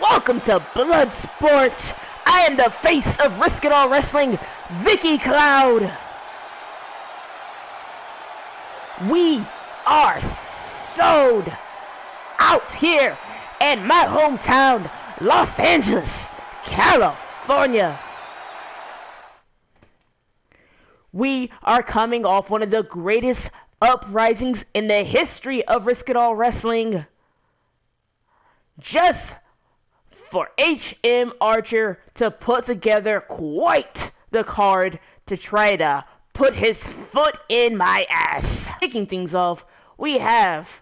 Welcome to Bloodsport. I am the face of Risk It All Wrestling, Vicky Cloud. We are sold out here in my hometown, Los Angeles, California. We are coming off one of the greatest uprisings in the history of Risk It All Wrestling. Just for HM Archer to put together quite the card to try to put his foot in my ass. Kicking things off, we have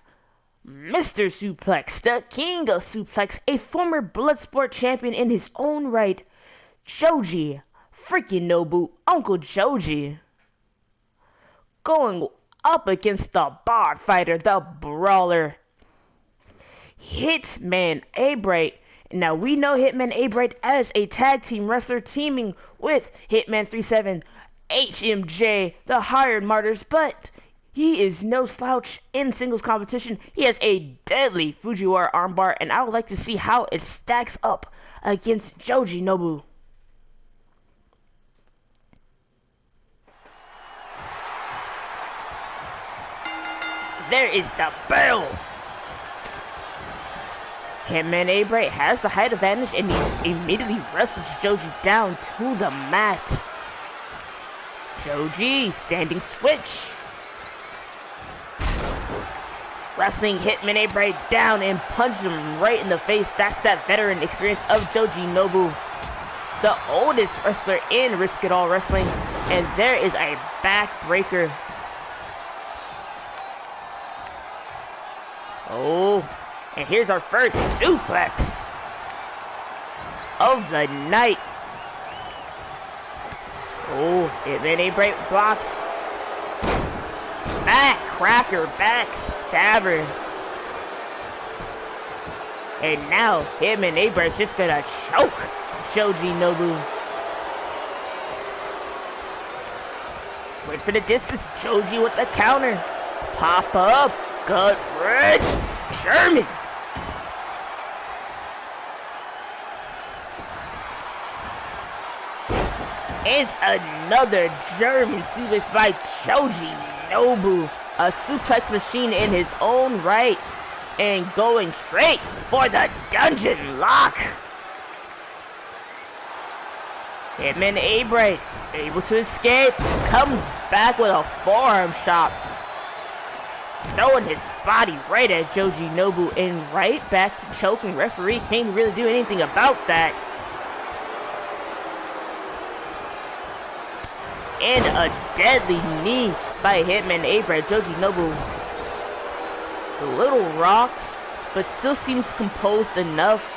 Mr. Suplex, the King of Suplex, a former Bloodsport champion in his own right, Joji freaking Nobu, Uncle Joji, going up against the bar fighter, the brawler, Hitman A-Bright. Now we know Hitman A-Bright as a tag team wrestler teaming with Hitman 37, HMJ, the Hired Martyrs, but he is no slouch in singles competition. He has a deadly Fujiwara armbar, and I would like to see how it stacks up against Joji Nobu. There is the bell. Hitman A-Bright has the height advantage, and he immediately wrestles Joji down to the mat. Joji, standing switch. Wrestling Hitman A-Bright down and punches him right in the face. That's that veteran experience of Joji Nobu, the oldest wrestler in Risk It All Wrestling. And there is a backbreaker. Oh, and here's our first suplex of the night. Oh, Hitman A-Bright blocks. Back cracker, back stabber. And now Hitman A-Bright's just gonna choke Joji Nobu. Wait for the distance. Joji with the counter. Pop up. Gut wrench. German. And another German suplex by Joji Nobu. A suplex machine in his own right. And going straight for the dungeon lock. Hitman A-Bright able to escape. Comes back with a forearm shot. Throwing his body right at Joji Nobu and right back to choking. Referee can't really do anything about that. And a deadly knee by Hitman A-Bright. Joji Nobu a little rocks, but still seems composed enough.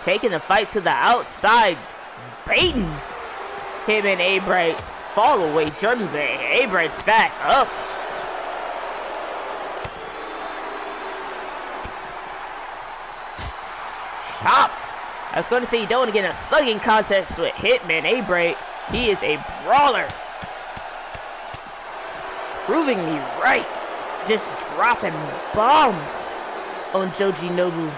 Taking the fight to the outside. Baiting Hitman A-Bright. Fall away. Jordan A-Bright's back up. Chops. I was going to say you don't want to get in a slugging contest with Hitman A-Bright. He is a brawler. Proving me right. Just dropping bombs on Joji Nobu.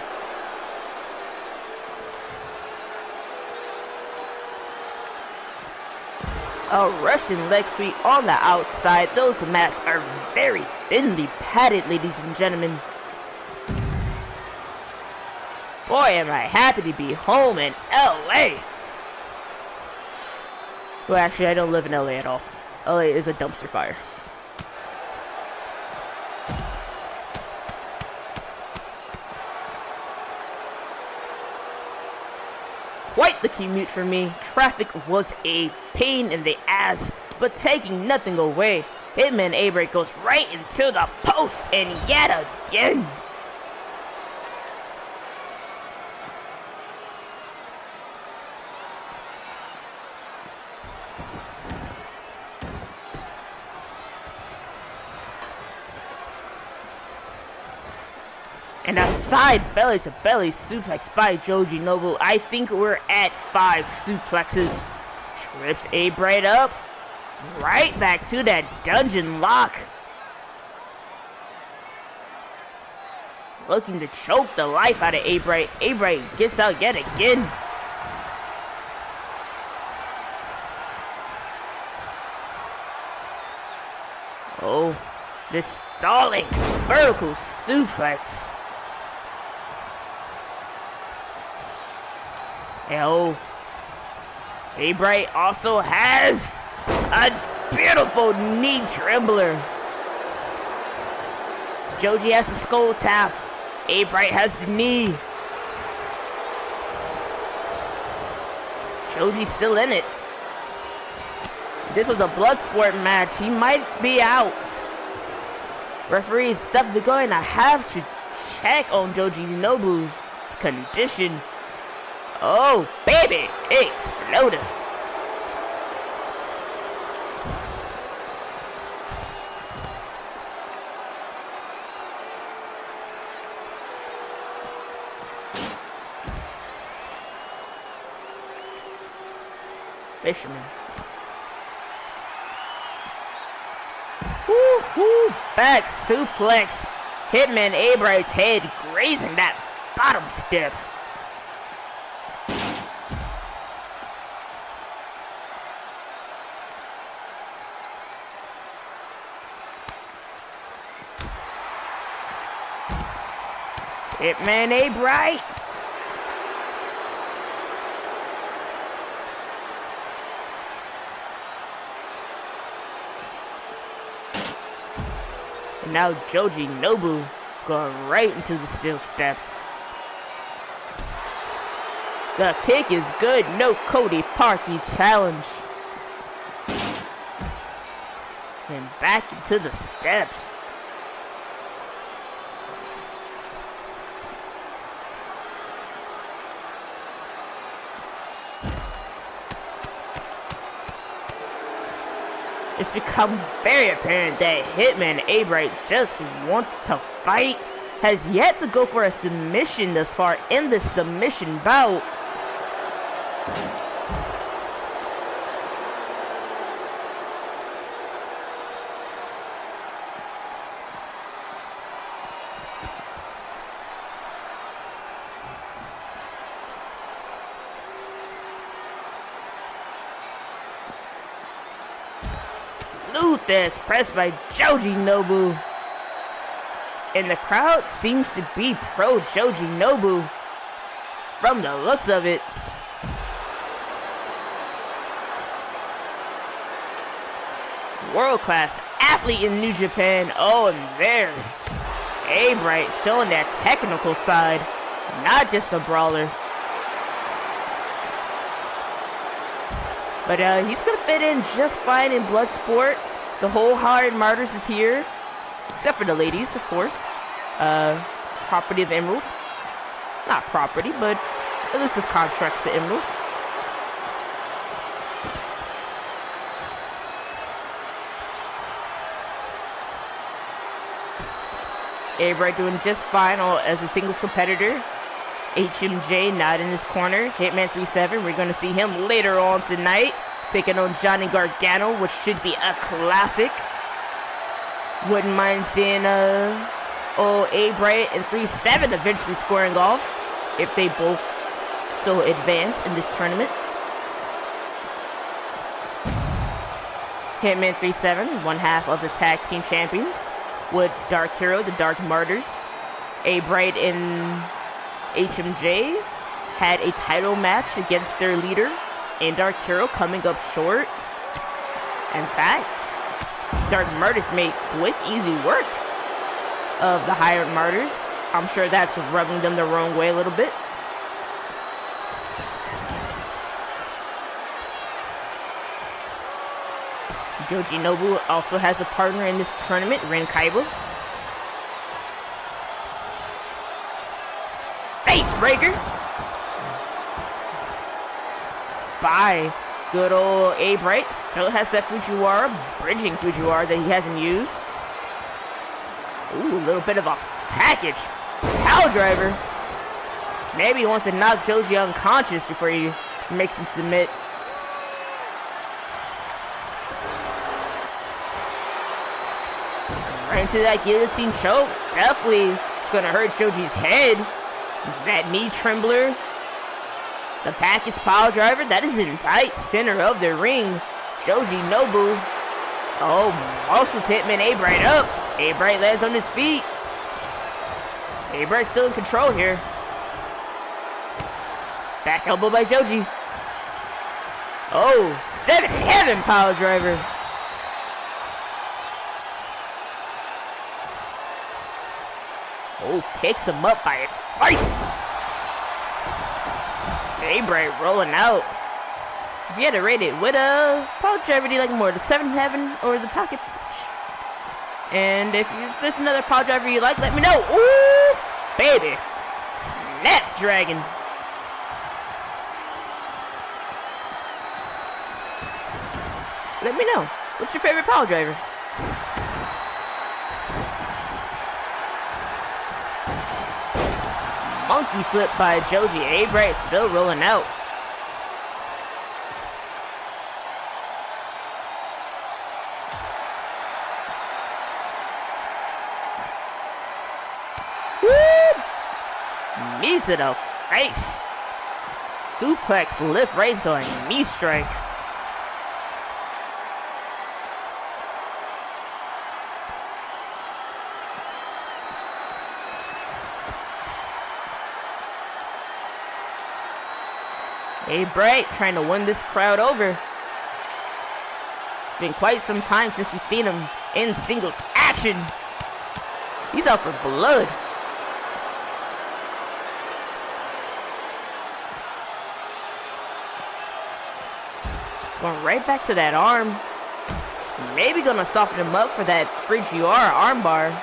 A Russian leg sweep on the outside. Those mats are very thinly padded, ladies and gentlemen. Boy, am I happy to be home in LA. Well, actually, I don't live in LA at all. LA is a dumpster fire. Quite the commute for me. Traffic was a pain in the ass, but taking nothing away. Hitman A-Bright goes right into the post, and yet again. And a side belly-to-belly suplex by Joji Nobu. I think we're at 5 suplexes. Trips A-Bright up. Right back to that dungeon lock. looking to choke the life out of A-Bright. A-Bright gets out yet again. Oh, the stalling vertical suplex. And oh, A-Bright also has a beautiful knee trembler. Joji has the skull tap. A-Bright has the knee. Joji's still in it. This was a Bloodsport match. He might be out. Referee is definitely going to have to check on Joji Nobu's condition. Oh, baby, it exploded. Fisherman. Woo-hoo, back suplex. Hitman A-Bright's head grazing that bottom step. Hitman A-Bright. And now Joji Nobu going right into the steel steps. The kick is good. No Cody Parkey challenge. And back into the steps. It's become very apparent that Hitman A-Bright just wants to fight. Has yet to go for a submission thus far in the submission bout. This pressed by Joji Nobu. And the crowd seems to be pro Joji Nobu from the looks of it. World-class athlete in New Japan. Oh, and there's A-Bright showing that technical side, not just a brawler. But he's gonna fit in just fine in Bloodsport. The whole Hard Martyrs is here, except for the ladies, of course. Property of Emerald. Not property, but elusive contracts to Emerald. A-Bright doing just fine as a singles competitor. HMJ not in his corner. Hitman 37, we're going to see him later on tonight. Taking on Johnny Gargano, which should be a classic. Wouldn't mind seeing A-Bright and 37 eventually squaring off if they both so advance in this tournament. Hitman 37, one half of the tag team champions, with Dark Hero, the Dark Martyrs. A-Bright and HMJ had a title match against their leader and Dark Hero coming up short. In fact, Dark Martyrs made quick, easy work of the Hired Martyrs. I'm sure that's rubbing them the wrong way a little bit. Joji Nobu also has a partner in this tournament, Ren Kaiba. Face breaker by good old A-Bright. Still has that Fujiwara, bridging Fujiwara that he hasn't used. Ooh, a little bit of a package. Power driver. Maybe he wants to knock Joji unconscious before he makes him submit. Right into that guillotine choke. Definitely It's gonna hurt Joji's head. That knee trembler. The package pile driver. That is in tight center of the ring. Joji Nobu. Oh, muscles hitman A-Bright up. A-Bright lands on his feet. A-Bright's still in control here. Back elbow by Joji. Oh, 7 heaven pile driver. Oh, picks him up by his face. A-Bright rolling out. If you had to rate it, would pile driver do you like more, the 7 heaven or the pocket punch? And if there's another pile driver you like, let me know. Ooh, baby. Snapdragon. Let me know. What's your favorite pile driver? Monkey flip by Joji. A-Bright still rolling out. Woo! Knee to the face. Suplex lift right into a knee strike. A-Bright trying to win this crowd over. It's been quite some time since we've seen him in singles action. He's out for blood. Going right back to that arm. Maybe gonna soften him up for that Freak UR armbar.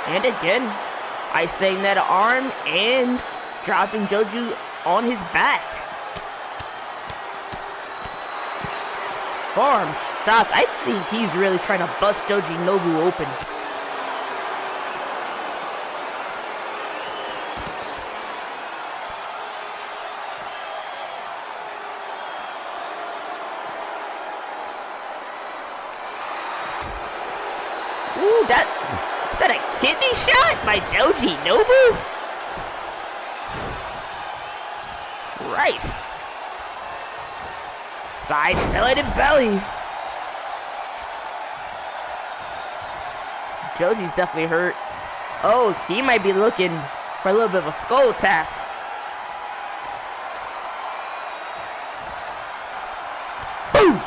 And again, isolating that arm and dropping Joji on his back. Forearm shots. I think he's really trying to bust Joji Nobu open. Ooh, is that a kidney shot by Joji Nobu? Rice. Side belly to belly. Joji's definitely hurt. Oh, he might be looking for a little bit of a skull tap. Boom!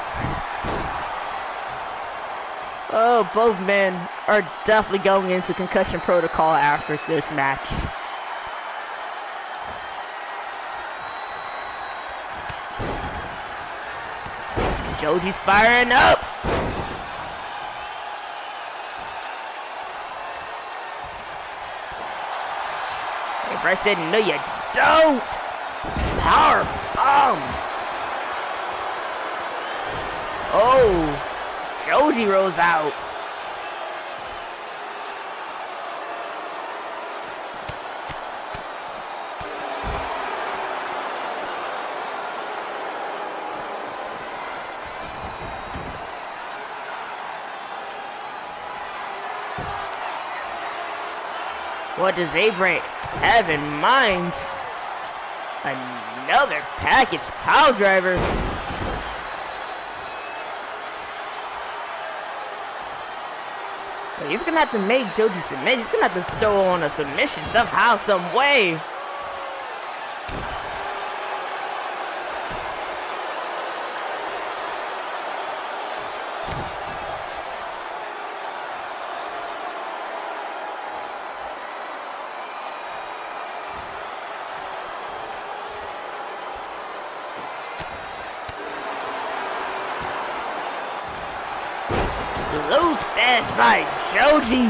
Oh, both men are definitely going into concussion protocol after this match. Joji's firing up. Hey, Bryce said, no you don't. Power bomb. Oh, Joji rolls out. What does A-Bright have in mind? Another package pile driver. But he's gonna have to make Joji submit. He's gonna have to throw on a submission somehow, some way. Loot this by Joji.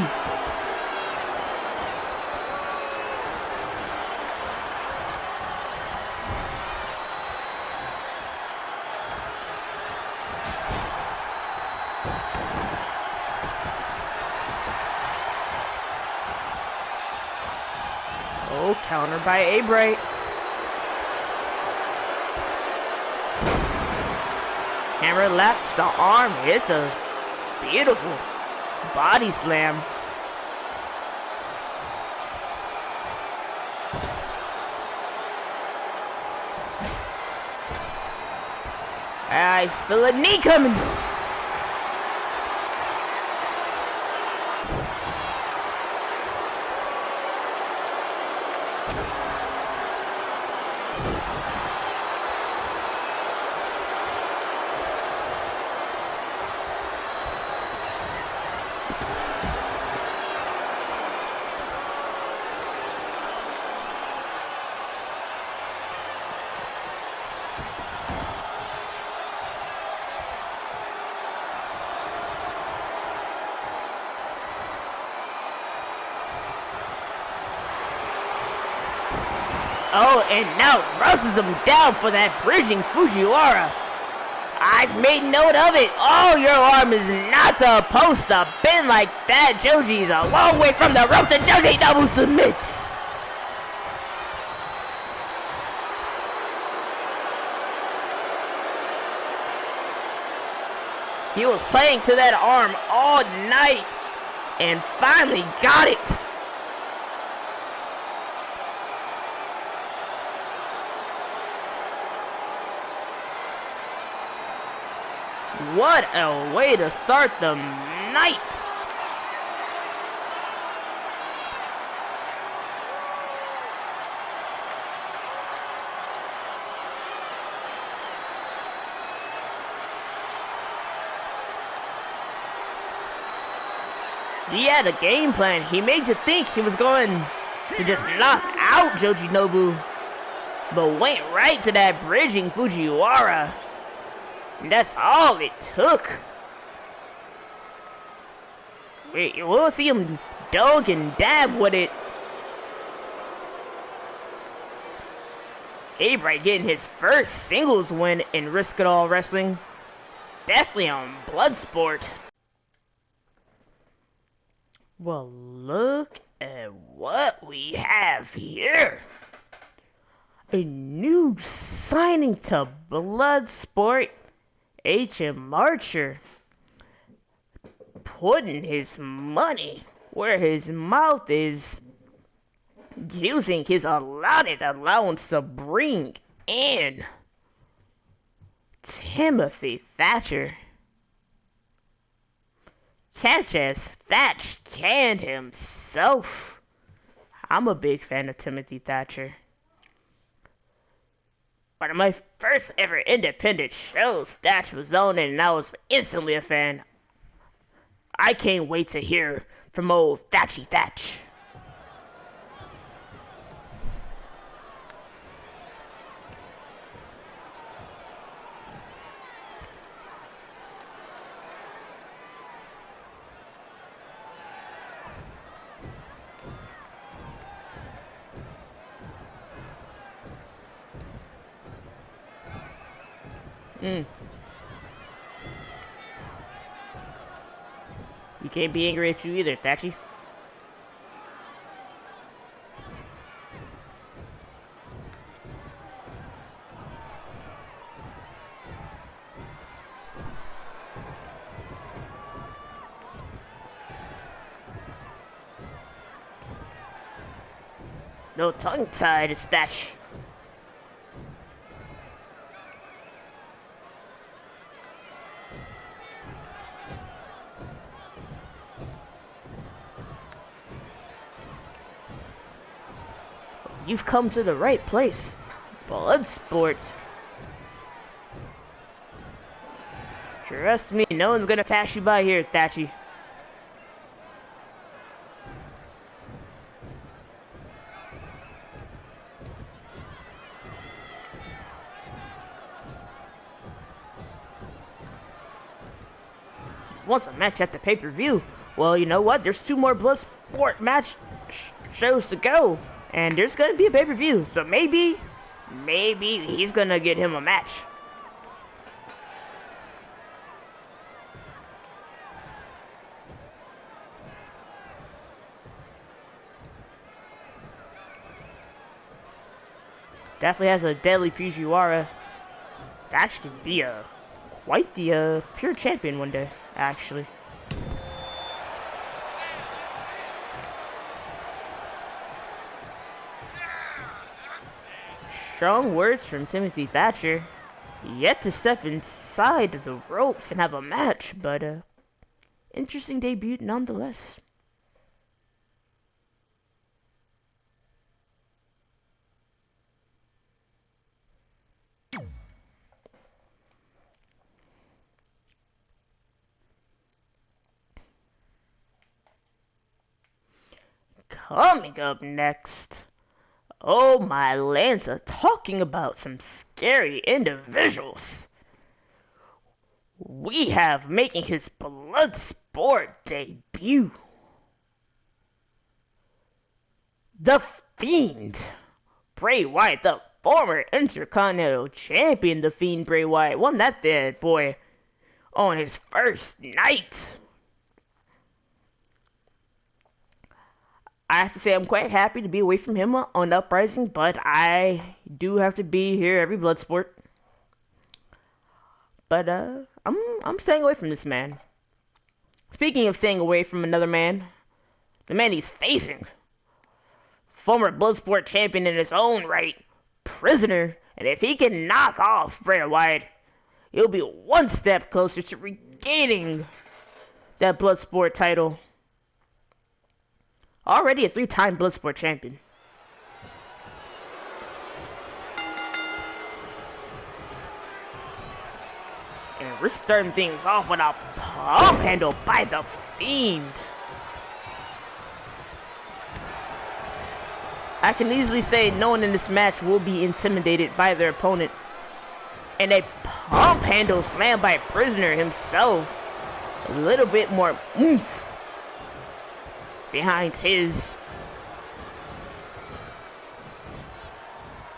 Oh, counter by A-Bright. Hammer lats the arm. It's a beautiful body slam. I feel a knee coming. Oh, and now rushes him down for that bridging Fujiwara. I've made note of it. Oh, your arm is not supposed to bend like that. Joji's a long way from the ropes and Joji double submits. He was playing to that arm all night and finally got it. What a way to start the night! He had a game plan. He made you think he was going to just knock out Jojinobu, but went right to that bridging Fujiwara. And that's all it took. We'll see him dunk and dab with it. A-Bright getting his first singles win in Risk It All Wrestling. Definitely on Bloodsport. Well, look at what we have here. A new signing to Bloodsport. H.M. Archer putting his money where his mouth is, using his allotted allowance to bring in Timothy Thatcher. Catch as Thatch can himself. I'm a big fan of Timothy Thatcher. One of my first ever independent shows Thatch was on, and I was instantly a fan. I can't wait to hear from old Thatchy Thatch. You can't be angry at you either, Thatchy. No tongue-tied, it's Thatch. You've come to the right place. Bloodsport. Trust me, no one's gonna pass you by here, Thatchy. Wants a match at the pay-per-view. Well, you know what? There's 2 more Bloodsport match shows to go. And there's going to be a pay-per-view. So maybe he's going to get him a match. Definitely has a deadly Fujiwara. That should be quite the pure champion one day, actually. Strong words from Timothy Thatcher. Yet to step inside the ropes and have a match, but interesting debut nonetheless. Coming up next, oh my Lanza, talking about some scary individuals. We have making his Bloodsport debut, The Fiend, Bray Wyatt, the former Intercontinental Champion. The Fiend Bray Wyatt won that bad boy on his first night. I have to say I'm quite happy to be away from him on Uprising, but I do have to be here every Bloodsport. But I'm staying away from this man. Speaking of staying away from another man, the man he's facing, former Bloodsport champion in his own right, Prisoner, and if he can knock off Bray Wyatt, he'll be one step closer to regaining that Bloodsport title. Already a 3-time Bloodsport champion. And we're starting things off with a pump handle by the Fiend. I can easily say no one in this match will be intimidated by their opponent. And a pump handle slam by Prisoner himself. A little bit more oomph behind his.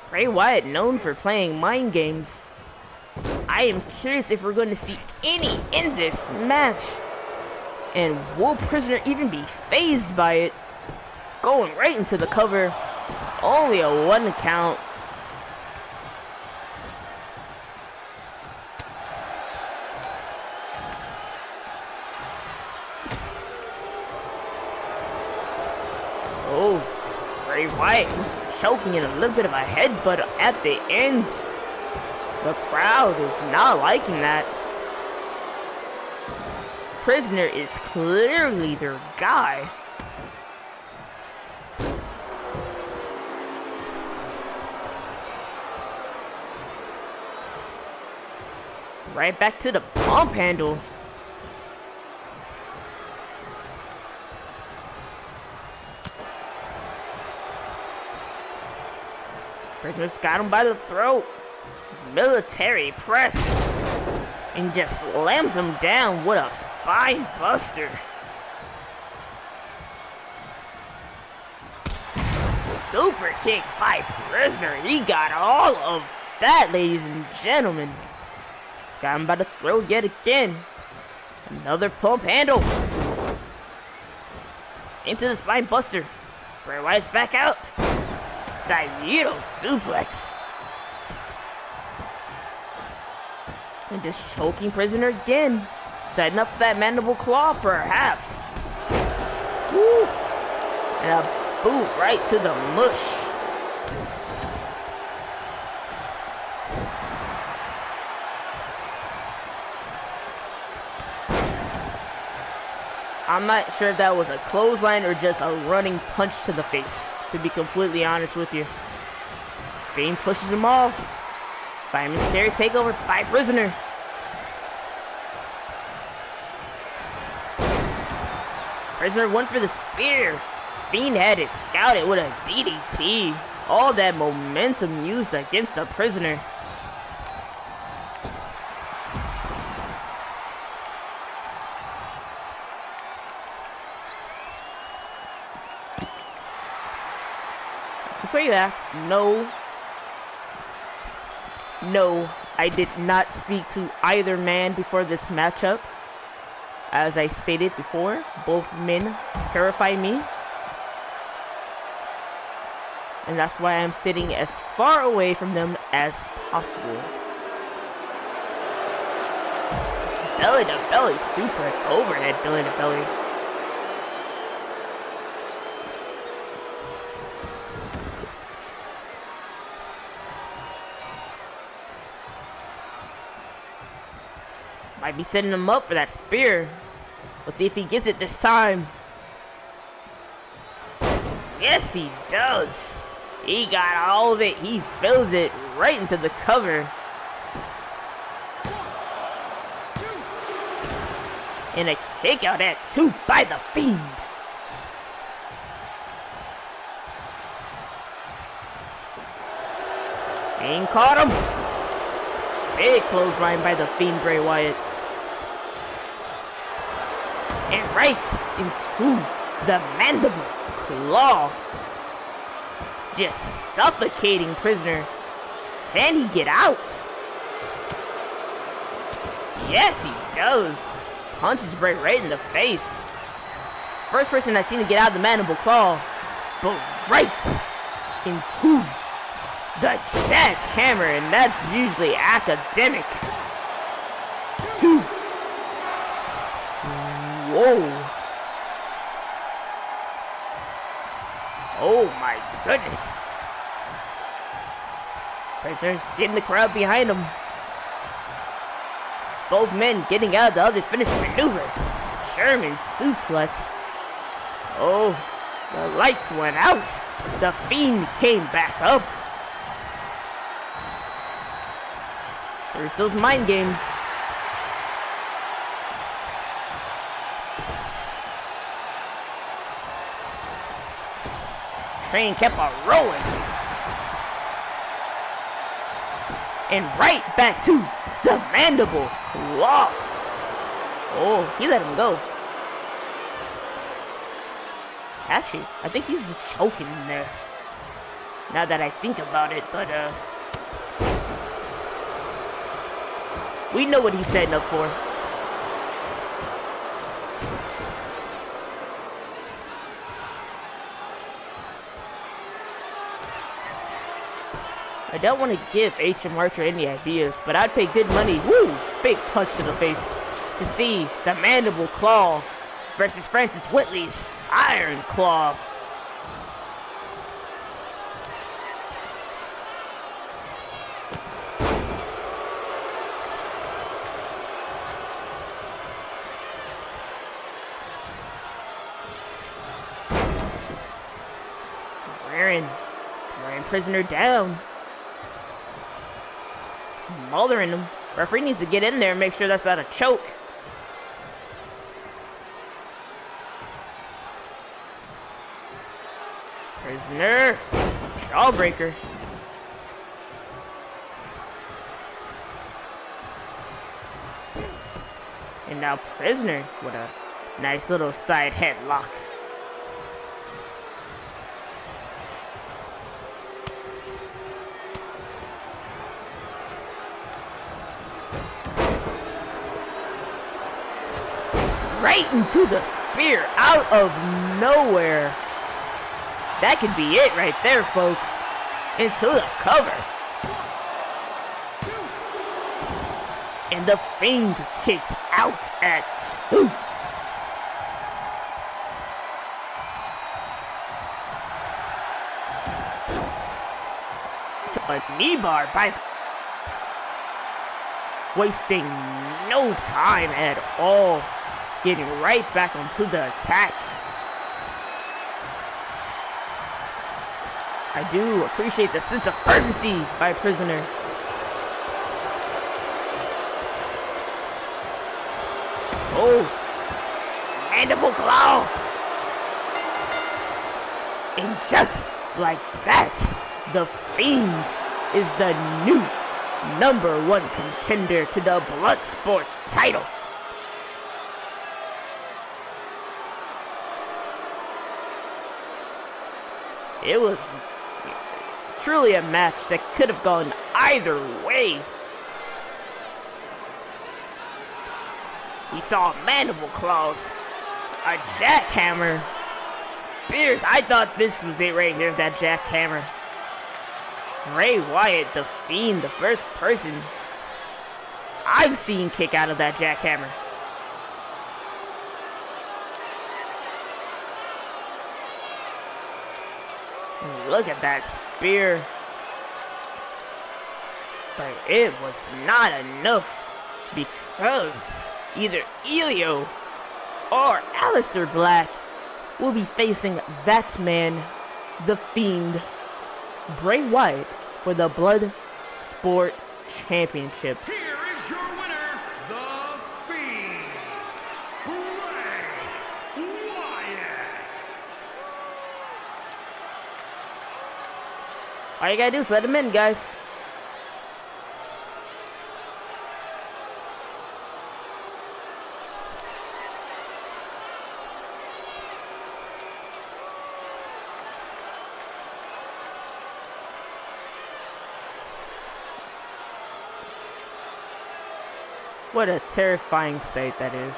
Bray Wyatt, known for playing mind games. I am curious if we're going to see any in this match. And will Prisoner even be fazed by it? Going right into the cover. Only a 1 count. Oh, Bray Wyatt was choking in a little bit of a headbutt at the end. The crowd is not liking that. Prisoner is clearly their guy. Right back to the pump handle. Prisoner's got him by the throat. Military press. And just slams him down with a spine buster. Super kick by Prisoner. He got all of that, ladies and gentlemen. He's got him by the throat yet again. Another pump handle. Into the spine buster. Bray Wyatt's back out. Saito suplex. And just choking Prisoner again. Setting up that mandible claw, perhaps. Woo. And a boot right to the mush. I'm not sure if that was a clothesline or just a running punch to the face, to be completely honest with you. Fiend pushes him off. Fireman's carry takeover by Prisoner. Prisoner went for the spear. Fiend had it scouted with a DDT. All that momentum used against the Prisoner. Before you ask, no, I did not speak to either man before this matchup. As I stated before, both men terrify me. And that's why I'm sitting as far away from them as possible. Belly to belly suplex, overhead belly to belly. Might be setting him up for that spear. Let's see if he gets it this time. Yes, he does. He got all of it. He fills it right into the cover. And a kick out at 2 by the Fiend. Ain't caught him. Big clothesline by the Fiend, Bray Wyatt. And right into the mandible claw. Just suffocating Prisoner. Can he get out? Yes, he does. Punches Bray right in the face. First person I've seen to get out of the mandible claw. But right into the jackhammer, and that's usually academic. 2. Whoa. Oh my goodness. Prisoner's getting the crowd behind him. Both men getting out of the other's finishing maneuver. German suplex. Oh, the lights went out. The Fiend came back up. There's those mind games. Train kept on rolling. And right back to the mandible claw. Oh, he let him go. Actually, I think he was just choking in there. Now that I think about it, but we know what he's setting up for. I don't want to give HM Archer any ideas, but I'd pay good money, woo, big punch to the face, to see the Mandible Claw versus Francis Whitley's Iron Claw. Wearing Prisoner down. Smothering him. Referee needs to get in there and make sure that's not a choke. Prisoner. Jawbreaker. And now Prisoner with a nice little side headlock. Right into the spear out of nowhere. That could be it right there, folks. Into the cover. And the Fiend kicks out at 2. A knee bar by wasting no time at all. Getting right back onto the attack. I do appreciate the sense of urgency by Prisoner. Oh, Mandible Claw. And just like that, the Fiend is the new #1 contender to the Bloodsport title. It was truly a match that could have gone either way. We saw mandible claws, a jackhammer, spears. I thought this was it right here, that jackhammer. Bray Wyatt, the Fiend, the first person I've seen kick out of that jackhammer. Look at that spear. But it was not enough because either Elio or Aleister Black will be facing that man, the Fiend, Bray Wyatt, for the Bloodsport Championship. Here is your winner, the Fiend, Bray Wyatt. All you gotta do is let him in, guys. What a terrifying sight that is.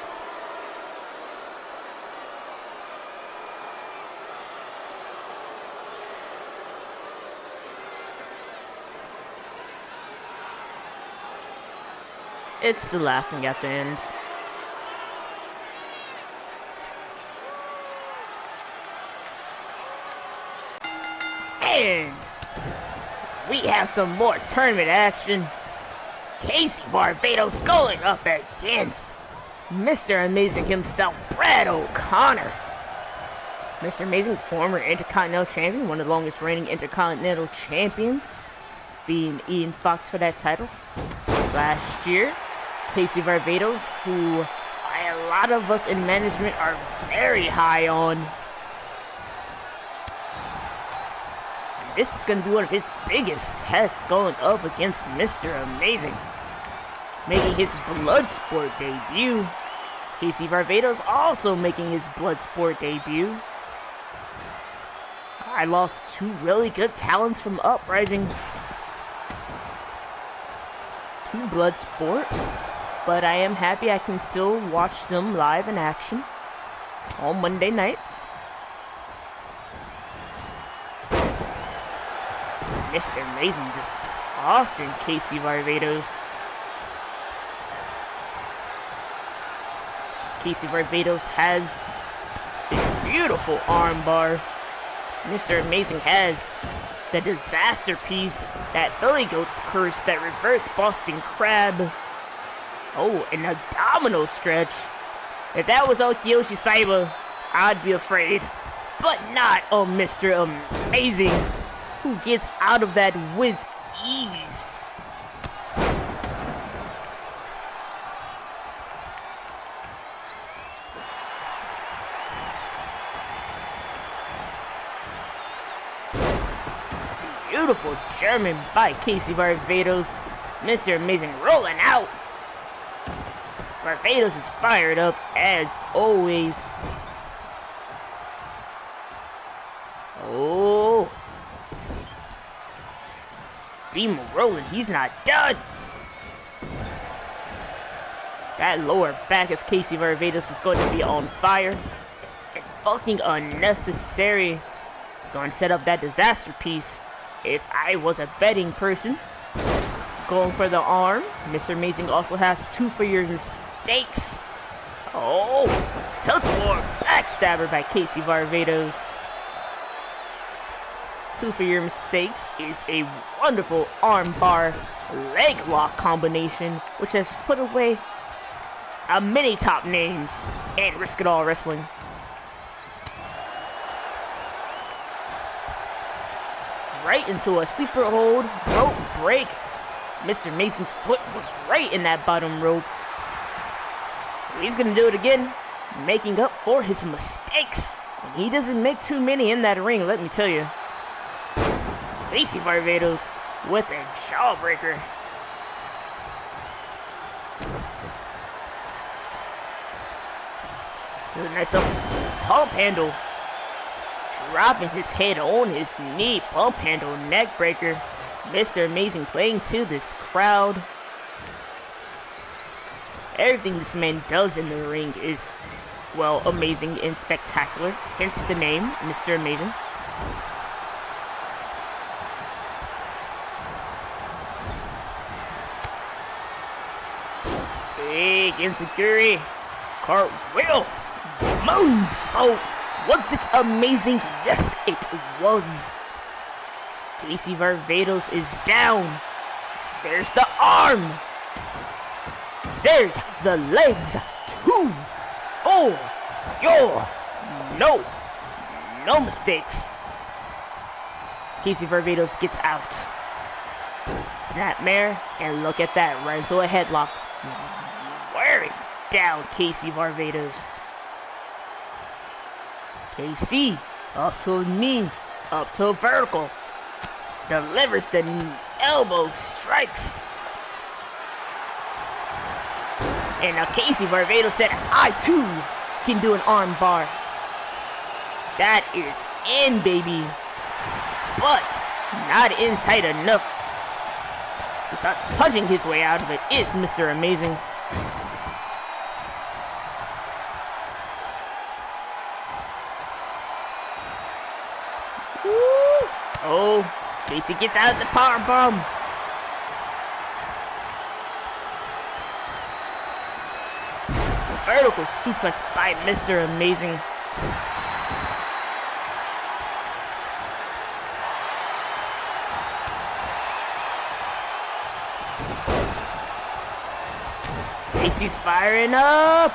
It's the laughing at the end. And we have some more tournament action. Casey Barbados going up against Mr. Amazing himself, Brad O'Connor. Mr. Amazing, former Intercontinental Champion, one of the longest reigning Intercontinental Champions, being Ian Fox for that title last year. Casey Barbados, who a lot of us in management are very high on. This is going to be one of his biggest tests, going up against Mr. Amazing, making his Bloodsport debut. Casey Barbados also making his Bloodsport debut. I lost two really good talents from Uprising to Bloodsport, but I am happy I can still watch them live in action on Monday nights. Mr. Amazing just tossing Casey Barbados. Casey Barbados has this beautiful armbar. Mr. Amazing has the disaster piece, that Billy Goat's curse, that reverse Boston Crab. Oh, and a domino stretch. If that was Okiyoshi Saiba, I'd be afraid. But not on Mr. Amazing, who gets out of that with ease. Beautiful German by Casey Barbados. Mr. Amazing rolling out. Barbados is fired up as always. Oh. Steam rolling, he's not done. That lower back of Casey Barbados is going to be on fire. And fucking unnecessary. Going to set up that disaster piece. If I was a betting person, going for the arm. Mr. Amazing also has two for your mistakes. Oh, tilt war backstabber by Casey Barbados. Two for your mistakes is a wonderful armbar leg lock combination, which has put away many top names in Risk It All Wrestling. Right into a super hold rope break. Mr. Amazing's foot was right in that bottom rope. He's gonna do it again, making up for his mistakes. And he doesn't make too many in that ring, let me tell you. Casey Barbados with a jawbreaker. There's a nice up pump handle. Dropping his head on his knee. Pump handle neck breaker. Mr. Amazing playing to this crowd. Everything this man does in the ring is well, amazing and spectacular, hence the name, Mr. Amazing. Big insecurity. Cartwheel. Moonsault. Was it amazing? Yes, it was. Casey Barbados is down. There's the arm. There's the legs. 2, 4. Yo. No mistakes. Casey Barbados gets out. Snapmare, and look at that, right into a headlock. Wearing down Casey Barbados. KC, up to a knee, up to a vertical. Delivers the elbow strikes. And now Casey Barbados said, I too can do an arm bar. That is in, baby. But not in tight enough. Because punching his way out of it is Mr. Amazing. Woo. Oh, Casey gets out of the powerbomb. Vertical suplex by Mr. Amazing. Casey's firing up.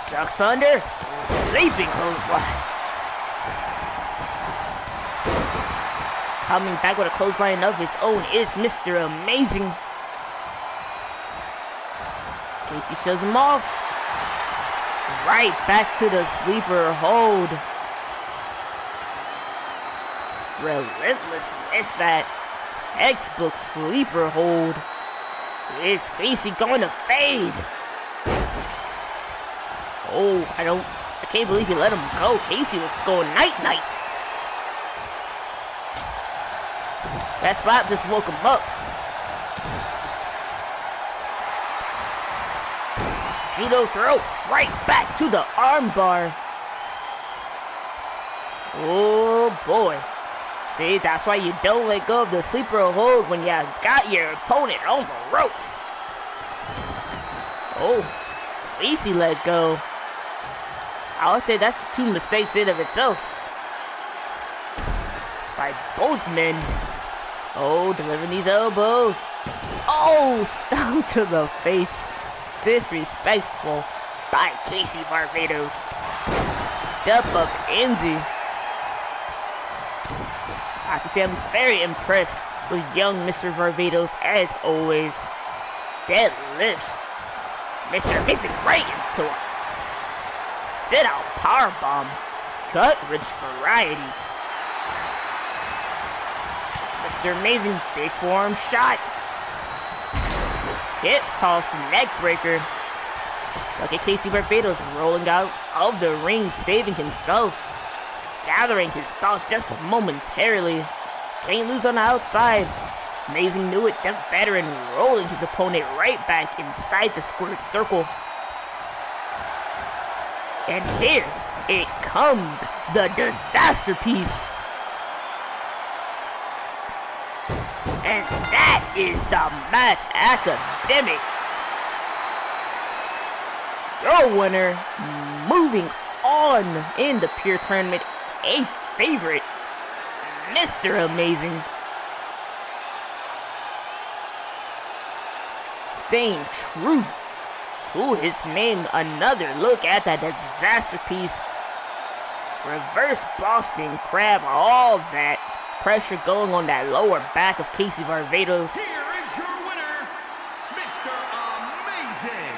Ducks under. Leaping clothesline. Coming back with a clothesline of his own is Mr. Amazing. Casey shows him off. Right back to the sleeper hold. Relentless with that textbook sleeper hold. Is Casey going to fade? Oh, I can't believe he let him go. Casey was going night-night. That slap just woke him up. Judo throw, right back to the armbar. Oh boy. See, that's why you don't let go of the sleeper hold when you got your opponent on the ropes. Oh, Casey let go. I would say that's 2 mistakes in of itself. By both men. Oh, delivering these elbows. Oh, stomp to the face. Disrespectful by Casey Barbados. Step up Enzy. I have to say I'm very impressed with young Mr. Barbados as always. Deadlifts. Mr. Amazing right into a sit-out powerbomb. Gut-rich variety. Mr. Amazing big forearm shot. Hip toss neck breaker. Look at Casey Barbados rolling out of the ring, saving himself. Gathering his thoughts just momentarily. Can't lose on the outside. Amazing knew it, that veteran rolling his opponent right back inside the squared circle. And here it comes, the disaster piece. And that is the match academic. Your winner, moving on in the Pure Tournament, a favorite, Mr. Amazing. Staying true to his name. Another look at that disaster piece. Reverse Boston Crab, all that pressure going on that lower back of Casey Barbados. Here is your winner, Mr. Amazing.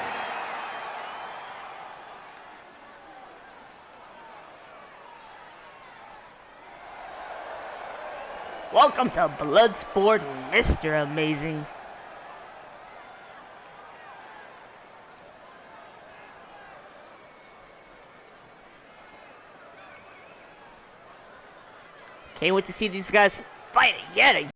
Welcome to Bloodsport, Mr. Amazing. Can't wait to see these guys fight yet again.